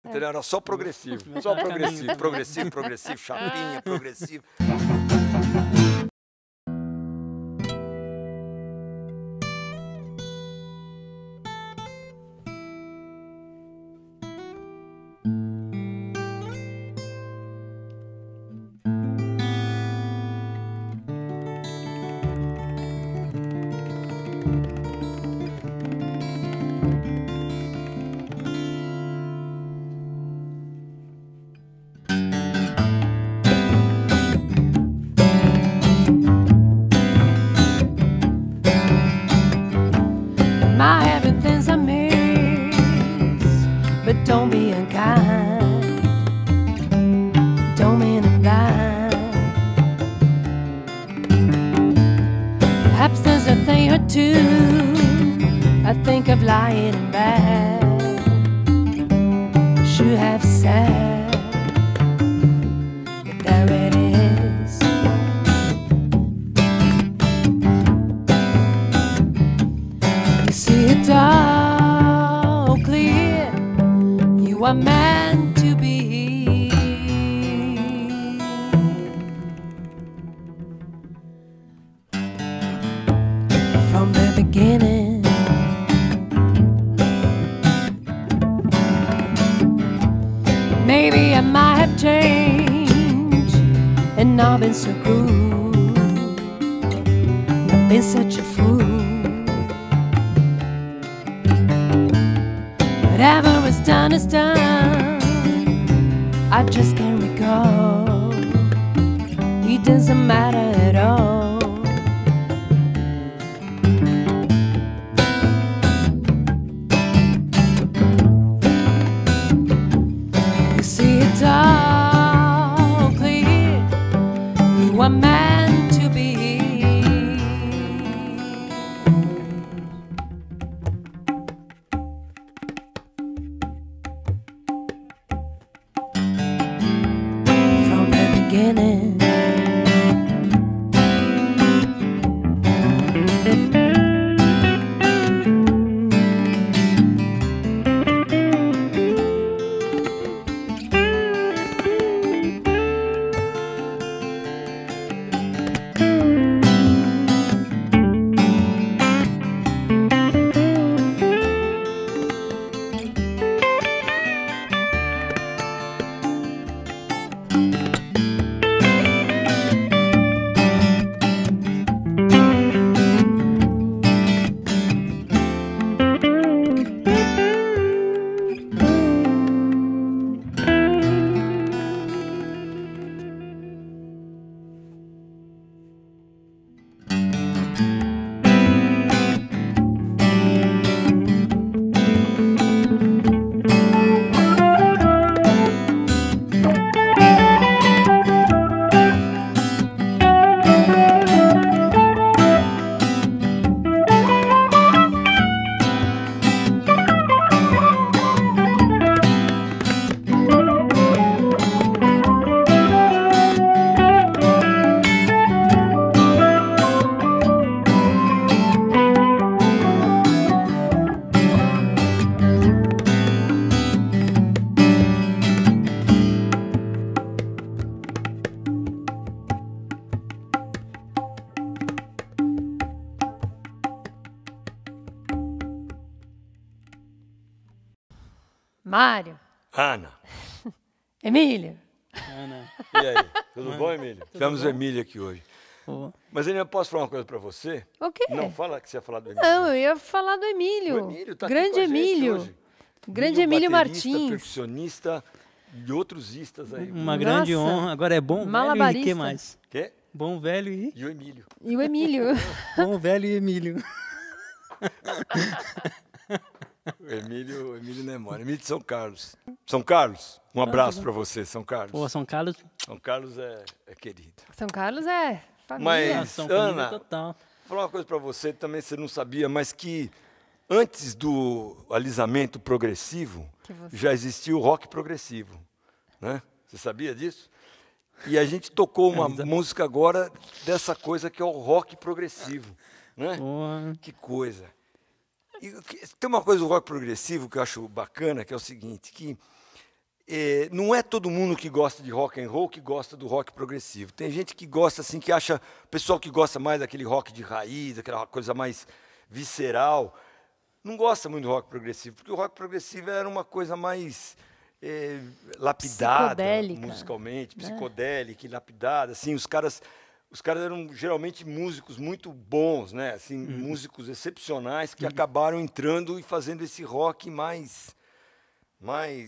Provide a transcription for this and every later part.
Entendeu? Era só progressivo. Só progressivo, progressivo, progressivo, chapinha, progressivo. My everything's a mess, but don't be unkind. Don't mean I'm blind. Perhaps there's a thing or two I think of lying in bed. Should have said, but there it is. You see it all clear. You are meant to be. From the beginning, maybe I might have changed and not been so cruel, not been such a fool. Whatever is done is done. I just can't recall. It doesn't matter at all. You see it's all clear. You are meant to be. From the beginning. Mário. Ana. Emílio. Ana. E aí? Tudo bom, Emílio? Tivemos o Emílio aqui hoje. Ô, Mas ainda posso falar uma coisa pra você? O quê? Não, fala que você ia falar do Emílio. Não, eu ia falar do Emílio. O Emílio tá aqui Grande com a gente Emílio. hoje. Grande Emílio baterista, Martins. percussionista e outros istas aí. uma grande Nossa. honra. Agora é bom velho e Malabarista. que mais? Quê? Bom velho e... E o Emílio. E o Emílio. Bom velho e Emílio. O Emílio não é mole. Emílio de São Carlos. São Carlos, um abraço pra você, São Carlos. Pô, São Carlos... São Carlos é querido. São Carlos é família. Mas, São família Ana, total. vou falar uma coisa pra você, também você não sabia, mas que antes do alisamento progressivo, Que você- já existia o rock progressivo, né? Você sabia disso? E a gente tocou uma música agora dessa coisa que é o rock progressivo, né? Pô, Que coisa. E tem uma coisa do rock progressivo que eu acho bacana, que é o seguinte, que não é todo mundo que gosta de rock and roll que gosta do rock progressivo. Tem gente que gosta, assim, que acha... O pessoal que gosta mais daquele rock de raiz, aquela coisa mais visceral, não gosta muito do rock progressivo, porque o rock progressivo era uma coisa mais lapidada, psicodélica, musicalmente, psicodélica e lapidada. Assim, os caras eram geralmente músicos muito bons, né? Assim, músicos excepcionais que acabaram entrando e fazendo esse rock mais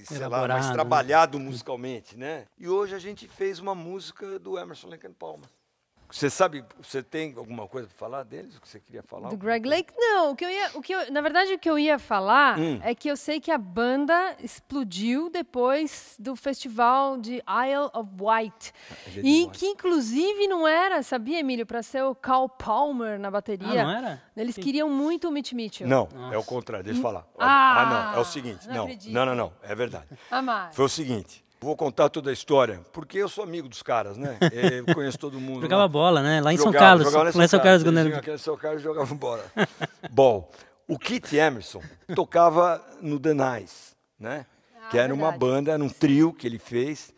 sei lá, mais trabalhado musicalmente, né? E hoje a gente fez uma música do Emerson Lake and Palmer. Você sabe, você tem alguma coisa para falar deles? O que você queria falar? Do Greg Lake? Não, na verdade, o que eu ia falar é que eu sei que a banda explodiu depois do festival de Isle of Wight. E que, inclusive, não era, sabia, Emílio, para ser o Carl Palmer na bateria. Não era? Eles queriam muito o Mitch Mitchell. Não, é o contrário, deixa eu falar. Não, é o seguinte. Não, é verdade. Foi o seguinte. Vou contar toda a história, porque eu sou amigo dos caras, né? Eu conheço todo mundo. Jogava bola, né? Lá em São Carlos. Jogava lá em São Carlos. Aqui em São Carlos jogavam bola. Bom, o Keith Emerson tocava no The Nice, né? Que era uma banda, era um trio que ele fez,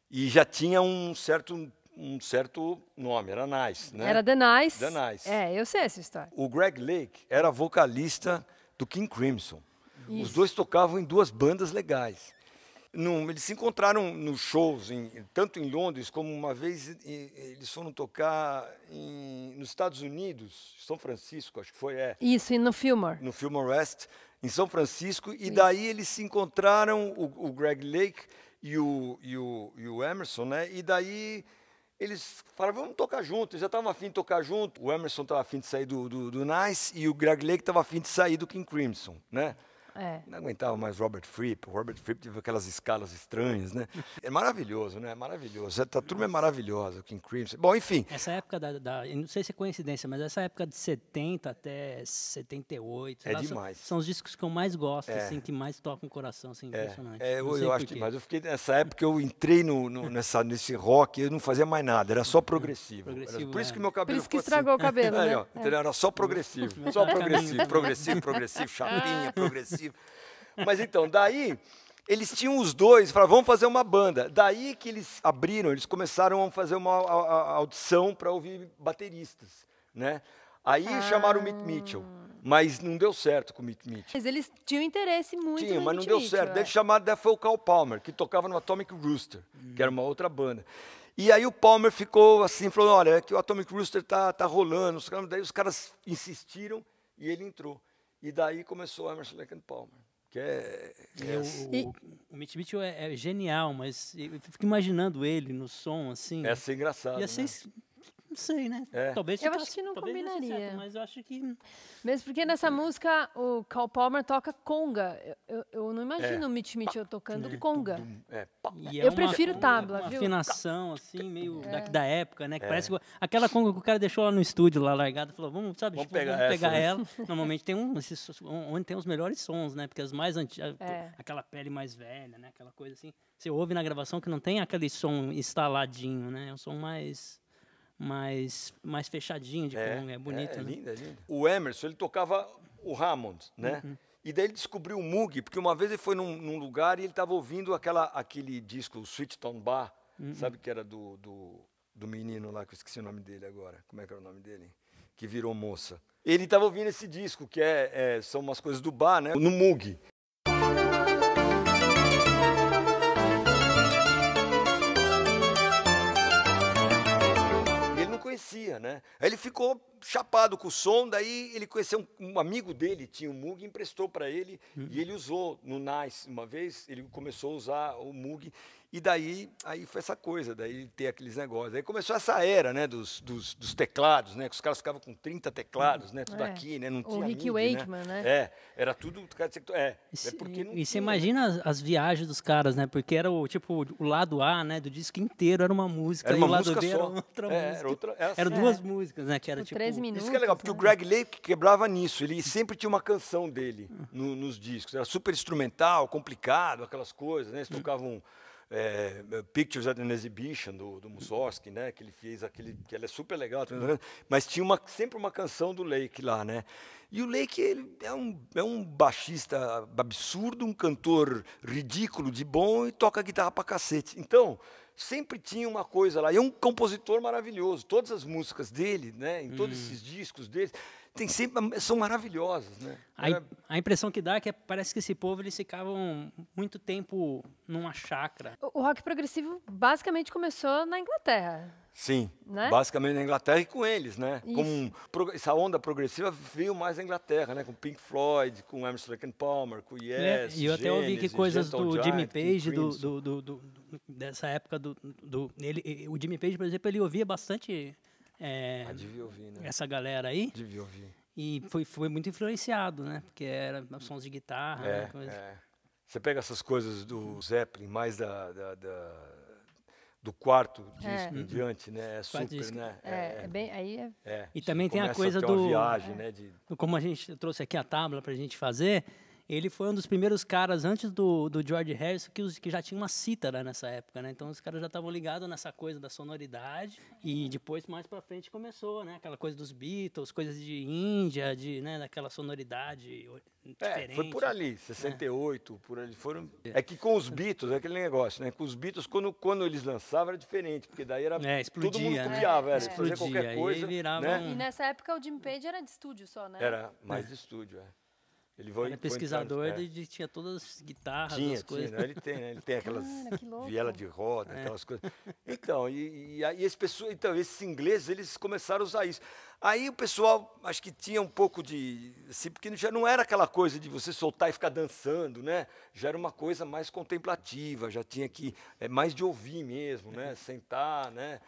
e já tinha um certo nome, era Nice, né? Era The Nice. The Nice. Eu sei essa história. O Greg Lake era vocalista do King Crimson. Os dois tocavam em duas bandas legais. Eles se encontraram nos shows, tanto em Londres como uma vez eles foram tocar nos Estados Unidos, São Francisco, acho que foi. Isso, e no Fillmore. No Fillmore West, em São Francisco, e daí eles se encontraram, o Greg Lake e o Emerson, né? E daí eles falaram, vamos tocar junto. Eles já estavam afim de tocar junto. O Emerson estava afim de sair do Nice e o Greg Lake estava afim de sair do King Crimson, né? Não aguentava mais Robert Fripp. O Robert Fripp teve aquelas escalas estranhas, né? É maravilhoso, né? Maravilhoso. A turma é maravilhosa, o King Crimson. Bom, enfim. Essa época eu não sei se é coincidência, mas essa época de 70 até 78... É demais. São os discos que eu mais gosto, assim, que mais tocam o coração, assim, impressionante. Eu acho demais. Eu fiquei nessa época, eu entrei nesse rock, eu não fazia mais nada, era só progressivo. Por isso que meu cabelo ficou assim. Por isso que estragou o cabelo, né? Ó, era só progressivo. Só progressivo, chapinha, progressivo. Mas então, daí, eles tinham os dois, falaram, vamos fazer uma banda. Daí que eles abriram, eles começaram a fazer uma audição para ouvir bateristas, né? Aí chamaram o Mitch Mitchell, mas não deu certo com o Mitch Mitchell. Mas eles tinham interesse muito no mas não Mitch deu Mitchell, certo. Daí chamaram, foi o Carl Palmer, que tocava no Atomic Rooster, que era uma outra banda. E aí o Palmer ficou assim, falou, olha, que o Atomic Rooster tá rolando. Daí os caras insistiram e ele entrou. E daí começou o Emerson Lake and Palmer. O Mitch Mitchell é genial, mas eu fico imaginando ele no som, assim. Ia ser engraçado, ia ser, né? Não sei, né? Talvez eu acho que não combinaria. Certo, mas eu acho que... Mesmo porque nessa música o Carl Palmer toca conga. Eu não imagino o Mitch Mitchell tocando conga. Eu prefiro tabla, uma viu? Afinação, assim, meio da época, né? Que parece aquela conga que o cara deixou lá no estúdio, lá largada, falou, vamos pegar ela. Normalmente tem onde tem os melhores sons, né? Porque as mais antigas, aquela pele mais velha, né? Aquela coisa assim. Você ouve na gravação que não tem aquele som instaladinho, né? É um som mais fechadinho de conga, é bonito, né? Lindo, é lindo. O Emerson, ele tocava o Hammond, né? E daí ele descobriu o Moog, porque uma vez ele foi num lugar e ele estava ouvindo aquele disco, o Sweet Town Bar, sabe que era do menino lá, que eu esqueci o nome dele agora. Como é que era o nome dele? Que virou moça. Ele estava ouvindo esse disco, que são umas coisas do bar, né? No Moog. Conhecia, né? Aí ele ficou chapado com o som, daí ele conheceu um amigo dele, tinha um Moog, emprestou para ele, e ele usou no Nice uma vez, ele começou a usar o Moog, e daí foi essa coisa, daí ter aqueles negócios. Aí começou essa era, né, dos teclados, né, que os caras ficavam com 30 teclados, né, tudo aqui, né, não tinha o Rick MIDI, Wakeman, né? Era tudo... porque não e você imagina as viagens dos caras, né, porque era o lado A, né, do disco inteiro era uma música, era uma e o lado música B só. era outra música. Eram duas músicas, né, que era tipo... 13 13 minutos. Isso que é legal, porque o Greg Lake quebrava nisso. Ele sempre tinha uma canção dele nos discos. Era super instrumental, complicado, aquelas coisas, né? Eles tocavam Pictures at an Exhibition, do Mussorgsky, né? Que ele fez aquele, que ele é super legal, mas tinha sempre uma canção do Lake lá, né? E o Lake, ele é um baixista absurdo, um cantor ridículo de bom e toca guitarra pra cacete. Então, sempre tinha uma coisa lá. E é um compositor maravilhoso. Todas as músicas dele, né, em todos esses discos dele, são maravilhosas, né? A impressão que dá é que parece que esse povo, eles ficavam muito tempo numa chácara. O rock progressivo basicamente começou na Inglaterra. Sim, né? Basicamente na Inglaterra e com eles, né? Essa onda progressiva veio mais na Inglaterra, né? Com Pink Floyd, com Emerson, Lake and Palmer, com Yes, e eu até ouvi que coisas Gentle do Giant, Jimmy Page, dessa época o Jimmy Page, por exemplo, ele ouvia bastante devia ouvir, né? essa galera aí. Devia ouvir. E foi muito influenciado, né? Porque era sons de guitarra. Você pega essas coisas do Zeppelin, mais do quarto disco em diante, né? É super, disco. Né? E também tem a coisa do... viagem, né? Como a gente trouxe aqui a tábua para a gente fazer, ele foi um dos primeiros caras, antes do George Harrison, que já tinha uma cítara nessa época, né? Então os caras já estavam ligados nessa coisa da sonoridade. E depois, mais pra frente, começou, né? Aquela coisa dos Beatles, coisas de Índia, né? Daquela sonoridade diferente. Foi por ali, 68, por ali. É que com os Beatles, é aquele negócio, né? Com os Beatles, quando eles lançavam, era diferente, porque daí era explodia, todo mundo copiava, fazer qualquer coisa. Né? E nessa época o Jimmy Page era de estúdio só, né? Era mais de estúdio, Ele era pesquisador, ele tinha todas as guitarras, as coisas. Né? Ele tem aquelas viela de roda, aquelas coisas. Então, esses ingleses, eles começaram a usar isso. Aí o pessoal, acho que tinha um pouco de... Assim, porque já não era aquela coisa de você soltar e ficar dançando, né? Já era uma coisa mais contemplativa, já tinha que... mais de ouvir mesmo, né? Sentar, né?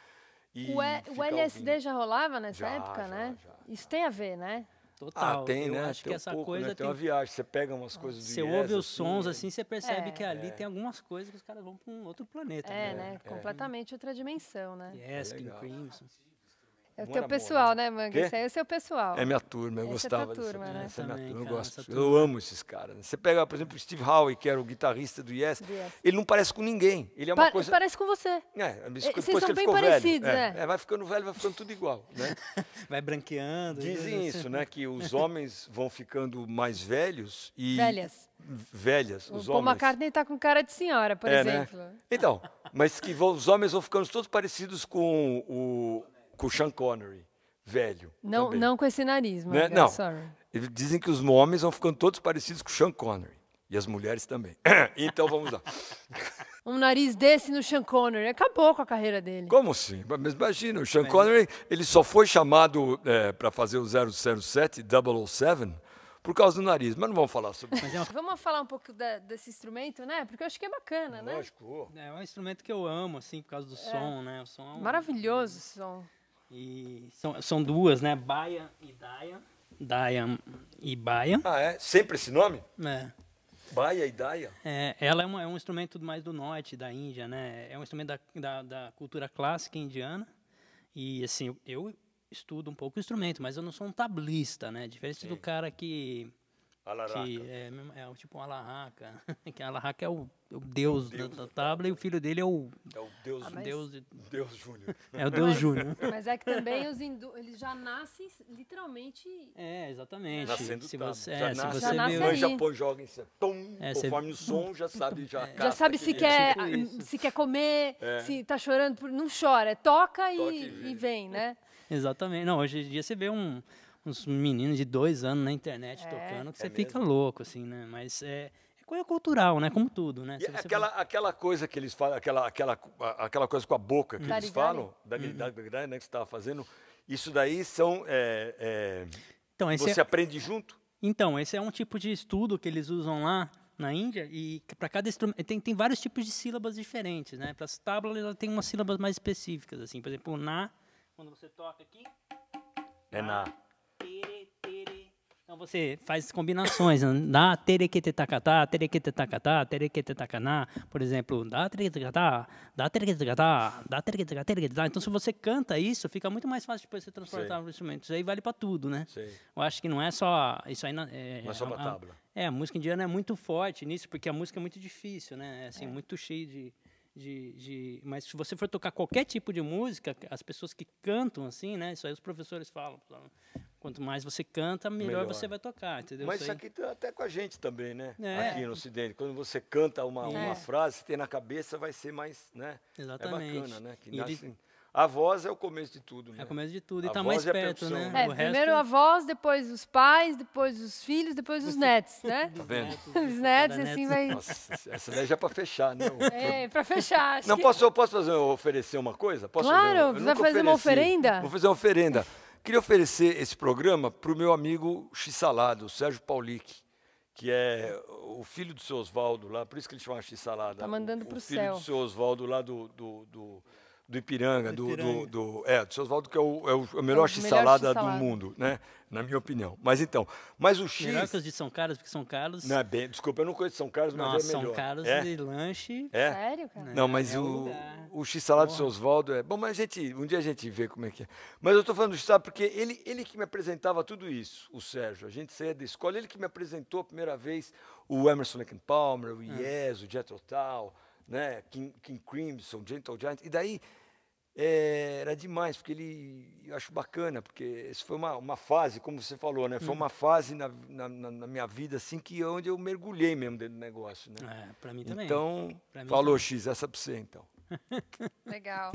O LSD já rolava nessa época, né? Já. Isso tem a ver, né? Total. Tem, né? Acho que essa coisa tem uma viagem, você pega umas coisas do Você ouve os sons assim, você percebe que ali tem algumas coisas que os caras vão para um outro planeta. Né? Completamente outra dimensão, né? Yes, King Crimson. É o teu pessoal, né, Manga? Esse aí é o seu pessoal. É minha turma, eu gostava disso. Turma, né? Essa é minha turma, eu gosto. Eu amo esses caras. Você pega, por exemplo, o Steve Howe, que era o guitarrista do Yes, ele não parece com ninguém. Ele é uma coisa... Parece com você. Vocês são bem parecidos, vai ficando velho, vai ficando tudo igual, né? Vai branqueando. Dizem isso, né? Que os homens vão ficando mais velhos e... Velhas, os homens. O Paul McCartney tá com cara de senhora, por exemplo. Né? Então, mas que os homens vão ficando todos parecidos com o Sean Connery. Velho. Não com esse nariz, né? Não. Eles dizem que os homens vão ficando todos parecidos com o Sean Connery. E as mulheres também. Então vamos lá. Um nariz desse no Sean Connery acabou com a carreira dele. Como assim? Mas imagina, o Sean Connery, ele só foi chamado para fazer o 007, 007, por causa do nariz. Mas não vamos falar sobre isso. Vamos falar um pouco desse instrumento, né? Porque eu acho que é bacana, né? Lógico. É um instrumento que eu amo, assim, por causa do som, né? O som maravilhoso esse som. E são duas, né? Baia e Daia. Daia e Baia. Sempre esse nome? Baia e Daia? Ela é um instrumento mais do norte, da Índia, né? É um instrumento da cultura clássica indiana. E, assim, eu estudo um pouco o instrumento, mas eu não sou um tablista, né? Diferente do cara que é tipo um alarraca. Que alarraca é o deus da tabla e o filho dele é o Deus Júnior. É o Deus Júnior. Mas é que também os eles já nascem literalmente... Exatamente. Nascendo se você já põe, joga em conforme o som, já sabe. Já sabe se quer comer, se tá chorando, não chora. Toca e vem, né? Exatamente. Não, hoje em dia você vê uns meninos de 2 anos na internet tocando, que você fica louco, assim, né? Mas é coisa cultural, né? Como tudo, né? Aquela coisa que eles falam, aquela coisa com a boca que eles falam, né, que você estava fazendo, isso daí são... Então, você aprende junto? Então, esse é um tipo de estudo que eles usam lá na Índia, e para cada instrumento tem vários tipos de sílabas diferentes, né? Para as tábuas, ela tem umas sílabas mais específicas, assim. Por exemplo, o na, quando você toca aqui... É na. Tere, tere, Então você faz combinações, dá terequetetacatá, terequetetacatá, terequetetacaná, por exemplo, dá terequetetacatá, dá terequetetacatá, dá terequetetacatá. Então se você canta isso, fica muito mais fácil depois você transportar os instrumentos. Isso aí vale para tudo, né? Sei. Eu acho que não é só isso aí, não é só uma tábua. A música indiana é muito forte nisso, porque a música é muito difícil, né? É assim, muito cheio mas se você for tocar qualquer tipo de música, as pessoas que cantam assim, né? Isso aí os professores falam. Quanto mais você canta, melhor você vai tocar, entendeu? Mas isso aqui tá até com a gente também, né? É. Aqui no Ocidente. Quando você canta uma frase, você tem na cabeça, vai ser mais, né? Exatamente. É bacana, né? A voz é o começo de tudo, né? É o começo de tudo. E a tá mais perto, né? Primeiro a voz, depois os pais, depois os filhos, depois os netos, né? Tá vendo? Os netos, assim vai... Nossa, essa daí já é pra fechar, né? Pra fechar. Não, posso oferecer uma coisa? Claro, você vai fazer uma oferenda? Vou fazer uma oferenda. Queria oferecer esse programa para o meu amigo X-Salada, o Sérgio Paulic, que é o filho do seu Oswaldo lá, por isso que ele chama X-Salada. Tá mandando pro céu. O filho do seu Oswaldo lá do Ipiranga, do seu Oswaldo, que é o melhor X-Salada do mundo, né? Na minha opinião. Mas o X... Melhor que os de São Carlos, porque São Carlos... Não, desculpa, eu não conheço São Carlos, mas é melhor. São Carlos de lanche... Sério, cara? Não, mas o X-Salada do seu Oswaldo é... Bom, mas um dia a gente vê como é que é. Mas eu estou falando do X-Salada porque ele que me apresentava tudo isso, o Sérgio. A gente saía da escola, ele que me apresentou a primeira vez o Emerson, Lake and Palmer, o Yes, o Jethro Tull, né? King Crimson, Gentle Giant. E daí... era demais, porque eu acho bacana, porque isso foi uma fase, como você falou, né? Foi uma fase na minha vida, assim, onde eu mergulhei mesmo dentro do negócio, né? Pra mim também. Então, falou, X, essa pra você, então. Legal.